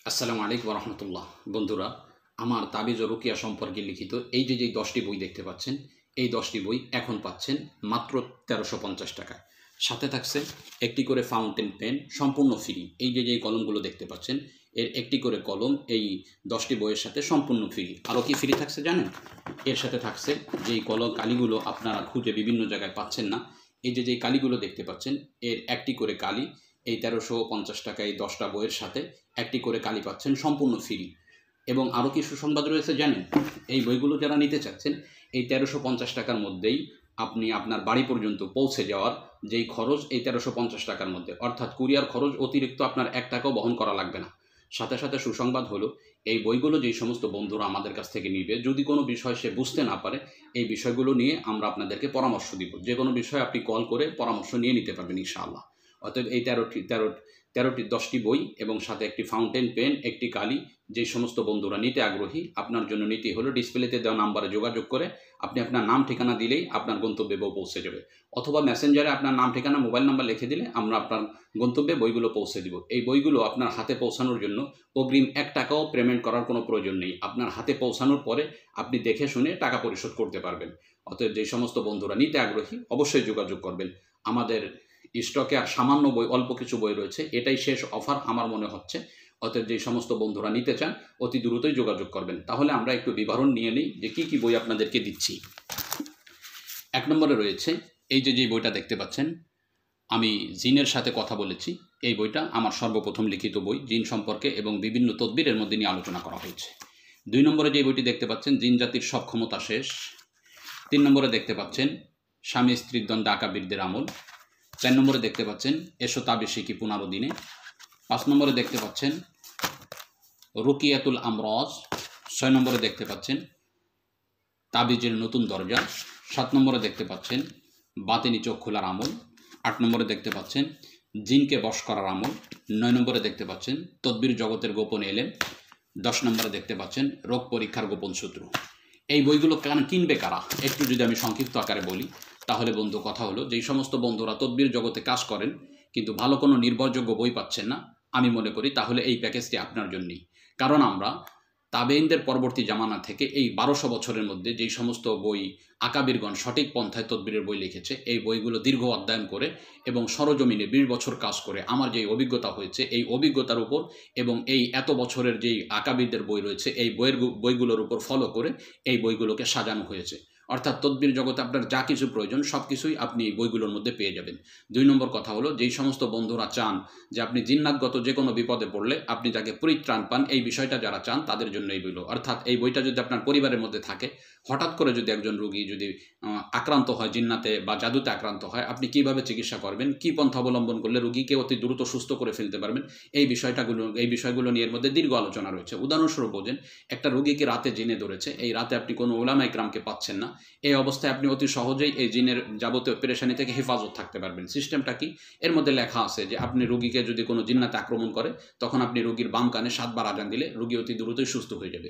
আসসালামু আলাইকুম রহমতুল্লাহ। বন্ধুরা, আমার তাবিজ ও রুকিয়া সম্পর্কে লিখিত এই যে 10টি বই দেখতে পাচ্ছেন, এই 10টি বই এখন পাচ্ছেন মাত্র 1350 টাকায়। সাথে থাকছে একটি করে ফাউন্টেন পেন সম্পূর্ণ ফ্রি। এই যে কলমগুলো দেখতে পাচ্ছেন, এর একটি করে কলম এই 10টি বইয়ের সাথে সম্পূর্ণ ফ্রি। আরও কি ফ্রি থাকছে জানেন? এর সাথে থাকছে যেই কলম কালিগুলো আপনারা খুঁজে বিভিন্ন জায়গায় পাচ্ছেন না, এই যে কালিগুলো দেখতে পাচ্ছেন, এর একটি করে কালি এই 1350 টাকায় 10টা বইয়ের সাথে একটি করে কালি পাচ্ছেন সম্পূর্ণ ফ্রি। এবং আরও কি সুসংবাদ রয়েছে জানেন? এই বইগুলো যারা নিতে চাচ্ছেন, এই 1350 টাকার মধ্যেই আপনি আপনার বাড়ি পর্যন্ত পৌঁছে যাওয়ার যেই খরচ, এই 1350 টাকার মধ্যে, অর্থাৎ কুরিয়ার খরচ অতিরিক্ত আপনার 1 টাকাও বহন করা লাগবে না। সাথে সাথে সুসংবাদ হলো, এই বইগুলো যেই সমস্ত বন্ধুরা আমাদের কাছ থেকে নিবে, যদি কোনো বিষয় সে বুঝতে না পারে, এই বিষয়গুলো নিয়ে আমরা আপনাদেরকে পরামর্শ দিব। যে কোনো বিষয়ে আপনি কল করে পরামর্শ নিয়ে নিতে পারবেন ইনশাআল্লাহ। অতএব এই 10টি বই এবং সাথে একটি ফাউন্টেন পেন, একটি কালি, যে সমস্ত বন্ধুরা নিতে আগ্রহী, আপনার জন্য নীতি হলো ডিসপ্লেতে দেওয়া নাম্বারে যোগাযোগ করে আপনি আপনার নাম ঠিকানা দিলেই আপনার গন্তব্যে বই পৌঁছে যাবে। অথবা মেসেঞ্জারে আপনার নাম ঠিকানা মোবাইল নাম্বার লিখে দিলে আমরা আপনার গন্তব্যে বইগুলো পৌঁছে দিব। এই বইগুলো আপনার হাতে পৌঁছানোর জন্য অগ্রিম 1 টাকাও পেমেন্ট করার কোনো প্রয়োজন নেই। আপনার হাতে পৌঁছানোর পরে আপনি দেখে শুনে টাকা পরিশোধ করতে পারবেন। অতএব যে সমস্ত বন্ধুরা নিতে আগ্রহী অবশ্যই যোগাযোগ করবেন। আমাদের স্টকে আর সামান্য বই, অল্প কিছু বই রয়েছে, এটাই শেষ অফার আমার মনে হচ্ছে। অতএব যে সমস্ত বন্ধুরা নিতে চান অতি দ্রুতই যোগাযোগ করবেন। তাহলে আমরা একটু বিবরণ নিয়ে নিই যে কী বই আপনাদেরকে দিচ্ছি। 1 নম্বরে রয়েছে এই যে বইটা দেখতে পাচ্ছেন, আমি জিনের সাথে কথা বলেছি। এই বইটা আমার সর্বপ্রথম লিখিত বই, জিন সম্পর্কে এবং বিভিন্ন তদবিরের মধ্যে নিয়ে আলোচনা করা হয়েছে। 2 নম্বরে যে বইটি দেখতে পাচ্ছেন, জিন জাতির সব ক্ষমতা শেষ। 3 নম্বরে দেখতে পাচ্ছেন, স্বামী স্ত্রীর দ্বন্দ্বে আকাবিরদের আমল। 4 নম্বরে দেখতে পাচ্ছেন, এসো তাবিজ শিখি 15 দিনে। 5 নম্বরে দেখতে পাচ্ছেন, রুকিয়াতুল আমরাজ। 6 নম্বরে দেখতে পাচ্ছেন, তাবিজের নতুন দরজা। 7 নম্বরে দেখতে পাচ্ছেন, বাতিনি চোখ খোলার আমল। 8 নম্বরে দেখতে পাচ্ছেন, জিনকে বশ করার আমল। 9 নম্বরে দেখতে পাচ্ছেন, তদবির জগতের গোপন এলেম। 10 নম্বরে দেখতে পাচ্ছেন, রোগ পরীক্ষার গোপন সূত্র। এই বইগুলো কিনবে কারা, একটু যদি আমি সংক্ষিপ্ত আকারে বলি, তাহলে বন্ধু কথা হলো, যেই সমস্ত বন্ধুরা তদবির জগতে কাজ করেন কিন্তু ভালো কোনো নির্ভরযোগ্য বই পাচ্ছেন না, আমি মনে করি তাহলে এই প্যাকেজটি আপনার জন্যই। কারণ আমরা তাবেইনদের পরবর্তী জামানা থেকে এই 1200 বছরের মধ্যে যেই সমস্ত বই আকাবিরগণ সঠিক পন্থায় তদবিরের বই লিখেছে, এই বইগুলো দীর্ঘ অধ্যয়ন করে এবং সরজমিনে 20 বছর কাজ করে আমার যেই অভিজ্ঞতা হয়েছে, এই অভিজ্ঞতার উপর এবং এই এত বছরের যেই আকাবিরদের বই রয়েছে, এই বইগুলোর উপর ফলো করে এই বইগুলোকে সাজানো হয়েছে। অর্থাৎ তদবির জগতে আপনার যা কিছু প্রয়োজন সব কিছুই আপনি এই বইগুলোর মধ্যে পেয়ে যাবেন। 2 নম্বর কথা হলো, যেই সমস্ত বন্ধুরা চান যে আপনি জিন্নাতগত যে কোনো বিপদে পড়লে আপনি যাকে পরিত্রাণ পান, এই বিষয়টা যারা চান তাদের জন্য এই বইগুলো। অর্থাৎ এই বইটা যদি আপনার পরিবারের মধ্যে থাকে, হঠাৎ করে যদি একজন রোগী যদি আক্রান্ত হয়, জিন্নাতে বা জাদুতে আক্রান্ত হয়, আপনি কিভাবে চিকিৎসা করবেন, কি পন্থা অবলম্বন করলে রোগীকে অতি দ্রুত সুস্থ করে ফেলতে পারবেন, এই বিষয়গুলো নিয়ে এর মধ্যে দীর্ঘ আলোচনা রয়েছে। উদাহরণস্বরূপ বোঝেন, একটা রোগীকে রাতে জিনে ধরেছে, এই রাতে আপনি কোনো ওলামা ইকরামকে পাচ্ছেন না, এই অবস্থায় আপনি অতি সহজেই এই জিনের যাবতীয় পেরেশানি থেকে হেফাজত থাকতে পারবেন। সিস্টেমটা কি? এর মধ্যে লেখা আছে যে আপনি রোগীকে যদি কোনো জিন্নাতে আক্রমণ করে, তখন আপনি রোগীর বাম কানে 7 বার আজান দিলে রোগী অতি দ্রুতই সুস্থ হয়ে যাবে।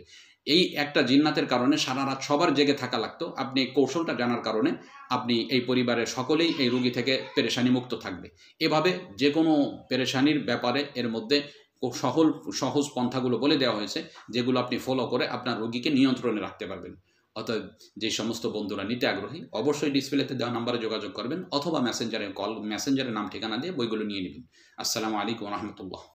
এই একটা জিন্নাতের কারণে সারা রাত সবার জেগে থাকা লাগতো, আপনি এই কৌশলটা জানার কারণে আপনি এই পরিবারের সকলেই এই রোগী থেকে পেরেশানি মুক্ত থাকবে। এভাবে যে কোনো পেরেশানির ব্যাপারে এর মধ্যে সহজ পন্থাগুলো বলে দেওয়া হয়েছে, যেগুলো আপনি ফলো করে আপনার রোগীকে নিয়ন্ত্রণে রাখতে পারবেন। অতএব যে সমস্ত বন্ধুরা নিতে আগ্রহী অবশ্যই ডিসপ্লেতে দেওয়া নাম্বারে যোগাযোগ করবেন, অথবা মেসেঞ্জারে নাম ঠিকানা দিয়ে বইগুলো নিয়ে নেবেন। আসসালামু আলাইকুম রহমতুল্লাহ।